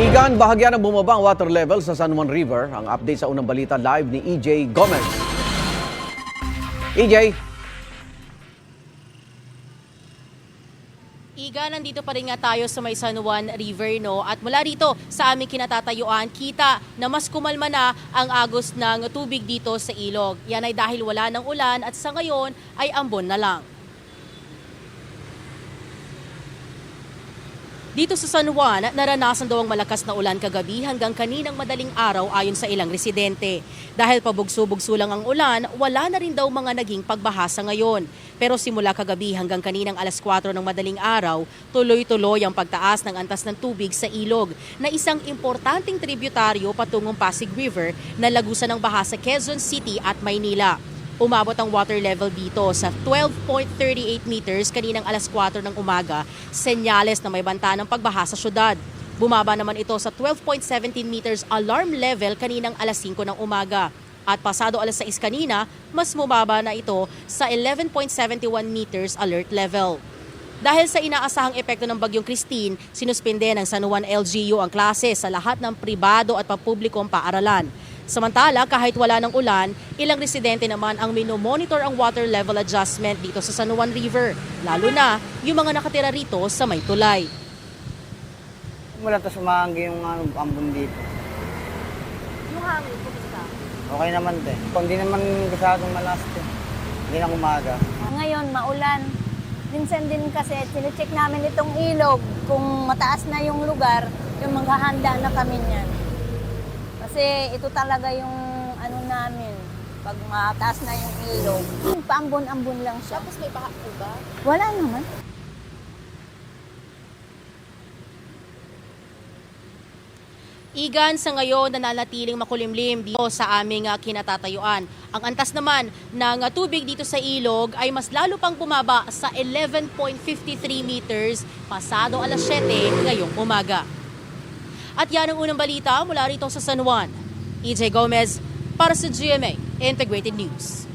Igan, bahagya ng bumaba ang water level sa San Juan River. Ang update sa unang balita live ni EJ Gomez. EJ. Iga, nandito pa rin nga tayo sa may San Juan River, no? At mula rito sa aming kinatatayuan, kita na mas kumalma na ang agos ng tubig dito sa ilog. Yan ay dahil wala ng ulan at sa ngayon ay ambon na lang. Dito sa San Juan, naranasan daw ang malakas na ulan kagabi hanggang kaninang madaling araw ayon sa ilang residente. Dahil pabugso-bugso lang ang ulan, wala na rin daw mga naging pagbahasa ngayon. Pero simula kagabi hanggang kaninang alas 4 ng madaling araw, tuloy-tuloy ang pagtaas ng antas ng tubig sa ilog na isang importanteng tributaryo patungong Pasig River na lagusan ng baha sa Quezon City at Maynila. Umabot ang water level dito sa 12.38 meters kaninang alas 4 ng umaga, senyales na may banta ng pagbaha sa syudad. Bumaba naman ito sa 12.17 meters alarm level kaninang alas 5 ng umaga. At pasado alas 6 kanina, mas bumaba na ito sa 11.71 meters alert level. Dahil sa inaasahang epekto ng Bagyong Christine, sinuspinde ng San Juan LGU ang klase sa lahat ng pribado at pampublikong paaralan. Samantala, kahit wala ng ulan, ilang residente naman ang minomonitor ang water level adjustment dito sa San Juan River, lalo na yung mga nakatira rito sa may tulay. Wala ta sumanggi yung ambon dito. Yung hangin, kumusta? Okay naman din. Kung di naman masyadong malakas din. Hindi na umaga. Ngayon, maulan. Minsan din kasi, sinicheck namin itong ilog. Kung mataas na yung lugar, yung maghahanda na kami niyan. Kasi ito talaga yung ano namin, pag mataas na yung ilog. Paambon-ambon lang siya. Tapos may baha po ba? Wala naman. Igan, sa ngayon nananatiling makulimlim dito sa aming kinatatayuan. Ang antas naman ng tubig dito sa ilog ay mas lalo pang bumaba sa 11.53 meters pasado alas 7 ngayong umaga. At yan ang unang balita mula rito sa San Juan. EJ Gomez para sa GMA Integrated News.